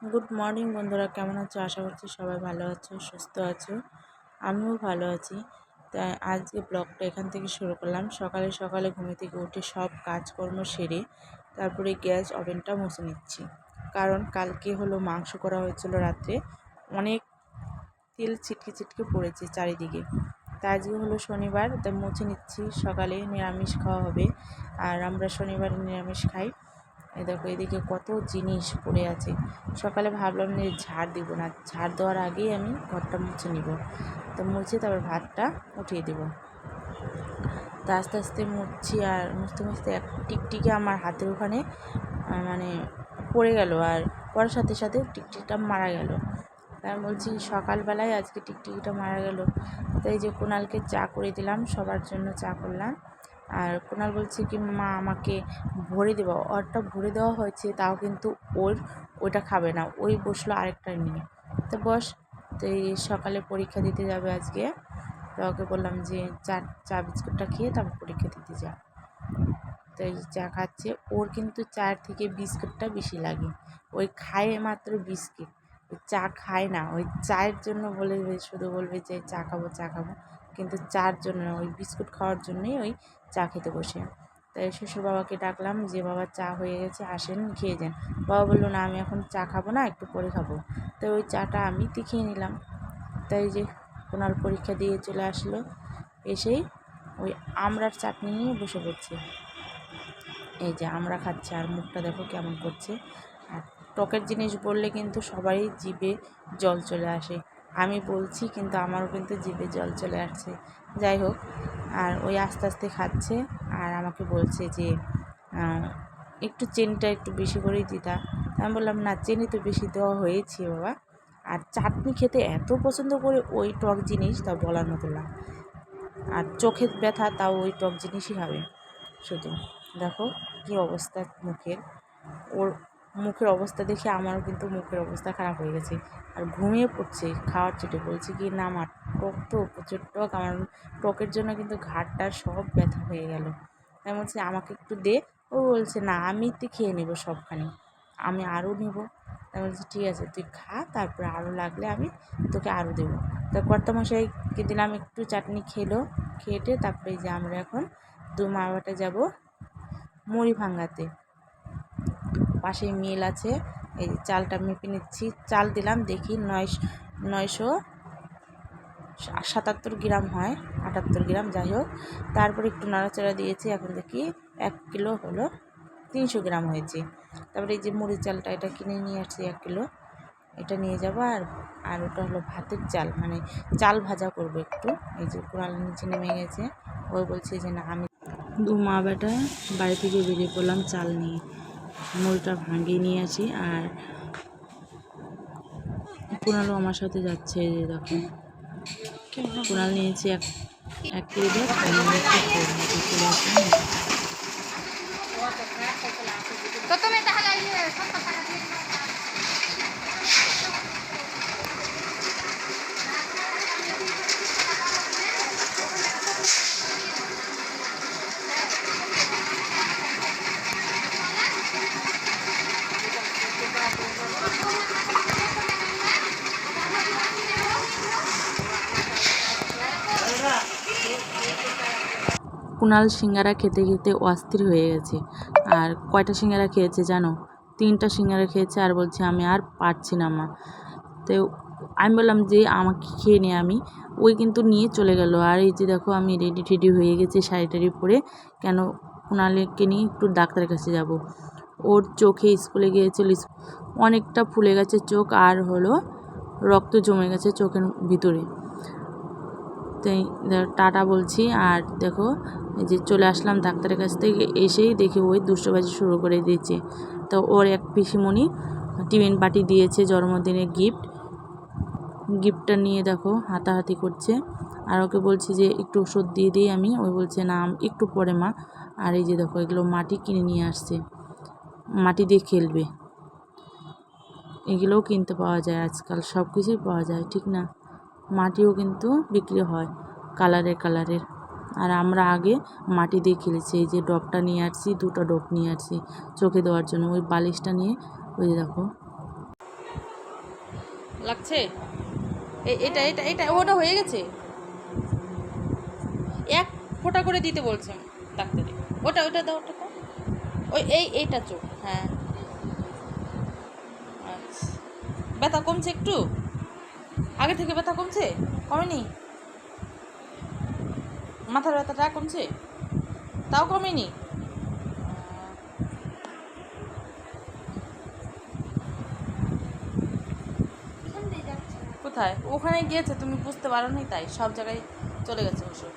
Good morning বন্ধুরা, কেমন আছো? আশা করছি সবাই ভালো আছো, সুস্থ আছো। আমিও ভালো আছি। তাই আজকে ব্লগটা এখান থেকে শুরু করলাম। সকালে সকালে ঘুম থেকে উঠে সব কাজকর্ম সেরে তারপরে গ্যাস ওভেনটা মুছে নিচ্ছি। কারণ কালকে হলো মাংস করা হয়েছিল রাত্রে, অনেক তেল ছিটকে ছিটকে পড়েছে চারিদিকে। তাই আজকে হলো শনিবার, তাই মুছে নিচ্ছি। সকালে নিরামিষ খাওয়া হবে, আর আমরা শনিবারে নিরামিষ খাই। এই দেখো এদিকে কত জিনিস পড়ে আছে। সকালে ভাবলাম যে ঝাড় দিব না, ঝাড় দেওয়ার আগেই আমি ঘরটা মুছে নিব। তো মুছে তারপর ভাতটা উঠিয়ে দেব। তা আস্তে আস্তে মুছছি, আর মুছতে মুছতে এক টিকটিকি আমার হাতের ওখানে মানে পড়ে গেল, আর পড়ার সাথে সাথে টিকটিকিটা মারা গেল। তাই আমি বলছি সকালবেলায় আজকে টিকটিকিটা মারা গেল। তাই যে কুণালকে চা করে দিলাম, সবার জন্য চা করলাম। আর কুণাল বলছে কি মা আমাকে ভরে দেবো, ওরটা ভরে দেওয়া হয়েছে, তাও কিন্তু ওইটা খাবে না, ওই বসলো আরেকটা নিয়ে। তো বস, তো এই সকালে পরীক্ষা দিতে যাবে আজকে। তো ওকে বললাম যে চা বিস্কুটটা খেয়ে তারপর পরীক্ষা দিতে যা। তো এই চা খাচ্ছে। ওর কিন্তু চায়ের থেকে বিস্কুটটা বেশি লাগে। ওই খায় মাত্র বিস্কিট, ওই চা খায় না। ওই চায়ের জন্য শুধু বলবে যে চা খাবো চা খাবো, কিন্তু চার জন্য ওই বিস্কুট খাওয়ার জন্যই ওই চা খেতে বসে। তাই শ্বশুর বাবাকে ডাকলাম যে বাবা চা হয়ে গেছে, আসেন খেয়ে যান। বাবা বললো না আমি এখন চা খাবো না, একটু পরে খাবো। তো ওই চাটা আমি খেয়ে নিলাম। তাই যে ওনার পরীক্ষা দিয়ে চলে আসলো, এসেই ওই আমড়ার চাটনি নিয়ে বসে পড়ছে। এই যে আমরা খাচ্ছে, আর মুখটা দেখো কেমন করছে। আর টকের জিনিস বললে কিন্তু সবারই জিভে জল চলে আসে। আমি বলছি কিন্তু আমারও কিন্তু জিভে জল চলে আসছে। যাই হোক, আর ওই আস্তে আস্তে খাচ্ছে, আর আমাকে বলছে যে একটু চিনিটা একটু বেশি করেই দিতা। আমি বললাম না, চিনি তো বেশি দেওয়া হয়েছে বাবা। আর চাটনি খেতে এত পছন্দ করে ওই টক জিনিস, তা বলার মতো না। আর চোখের ব্যথা, তাও ওই টক জিনিসই খাবে শুধু। দেখো কী অবস্থা মুখের। ওর মুখের অবস্থা দেখে আমারও কিন্তু মুখের অবস্থা খারাপ হয়ে গেছে। আর ঘুমিয়ে পড়ছে খাওয়ার চোটে। বলছে কি না আমার টক তো প্রচুর টক, আমার টকের জন্য কিন্তু ঘাড়টা সব ব্যথা হয়ে গেল। তাই বলছি আমাকে একটু দে। ও বলছে না আমি খেয়ে নেবো সবখানি, আমি আরও নেব। তাই বলছি ঠিক আছে তুই খা, তারপরে আরও লাগলে আমি তোকে আরও দেবো। তা কর্তামশাইকে দিলাম একটু, চাটনি খেলো। খেয়ে তারপরে যে আমরা এখন মামাবাটে যাব মুড়ি ভাঙাতে। পাশেই মিল আছে, এই যে চালটা মেপে নিচ্ছি। চাল দিলাম দেখি 977 গ্রাম হয়, 78 গ্রাম, যাই হোক। তারপরে একটু নাড়াচাড়া দিয়েছি, এখন দেখি 1 কিলো হলো 300 গ্রাম হয়েছে। তারপরে এই যে মুড়ি চালটা, এটা কিনে নিয়ে আসছি 1 কিলো, এটা নিয়ে যাব। আর ওটা হলো ভাতের চাল, মানে চাল ভাজা করব একটু। এই যে কুড়াল নিচে নেমে গেছে, ও বলছে যে না আমি মা বেটা বাড়ি থেকে বেরিয়ে পড়লাম চাল নিয়ে। মুড়িটা ভাঙিয়ে নিয়ে আসি, আর কুণালও আমার সাথে যাচ্ছে। এই যে দেখো কুণাল নিয়েছি 1 কেজি ভাত, আমি নিয়েছি চলে আসলাম। কুণাল সিঙ্গারা খেতে খেতে অস্থির হয়ে গেছে। আর কয়টা সিঙ্গারা খেয়েছে জানো? 3টা সিঙ্গারা খেয়েছে, আর বলছে আমি আর পারছি না মা। তো আমি বললাম যে আমাকে খেয়ে নে আমি। ওই কিন্তু নিয়ে চলে গেল। আর এই যে দেখো আমি রেডি টেডি হয়ে গেছি শাড়ি টাড়ি পরে, কেন কুণালকে নিয়ে একটু ডাক্তারের কাছে যাব। ওর চোখে স্কুলে গিয়েছিল, অনেকটা ফুলে গেছে চোখ, আর হলো রক্ত জমে গেছে চোখের ভিতরে। তাই টাটা বলছি। আর দেখো এই যে চলে আসলাম ডাক্তারের কাছ থেকে, এসেই দেখি ওই দুষ্টবাজি শুরু করে দিয়েছে। তো ওর এক পিসিমণি টিফিন পার্টি দিয়েছে জন্মদিনের গিফটটা নিয়ে দেখো হাতাহাতি করছে। আর ওকে বলছি যে একটু ওষুধ দিয়ে দিই আমি, ওই বলছে না একটু পরে মা। আর এই যে দেখো এগুলো মাটি কিনে নিয়ে আসছে, মাটি দিয়ে খেলবে। এগুলোও কিনতে পাওয়া যায় আজকাল, সব কিছুই পাওয়া যায় ঠিক না। মাটিও কিন্তু বিক্রি হয় কালারের। আর আমরা আগে মাটি দিয়ে খেলেছি। এই যে ডবটা নিয়ে আসছি, 2টা ডব নিয়ে আসছি চোখে দেওয়ার জন্য। ওই বালিশটা নিয়ে ওই দেখো লাগছে? এটা এটা এটা ওটা হয়ে গেছে। এক ফোঁটা করে দিতে বলছেন ডাক্তারে। ওটা ওটা দাও, ওটা দাও। ওই এইটা চোখ, হ্যাঁ। আচ্ছা, ব্যথা কমছে একটু? আগে থেকে ব্যথা কমছে? কমেনি? মাথার ব্যথাটা কমছে? তাও কমেনি? কোথায়? ওখানে গিয়েছে, তুমি বুঝতে পারো নি, তাই সব জায়গায় চলে গেছে ওষুধ।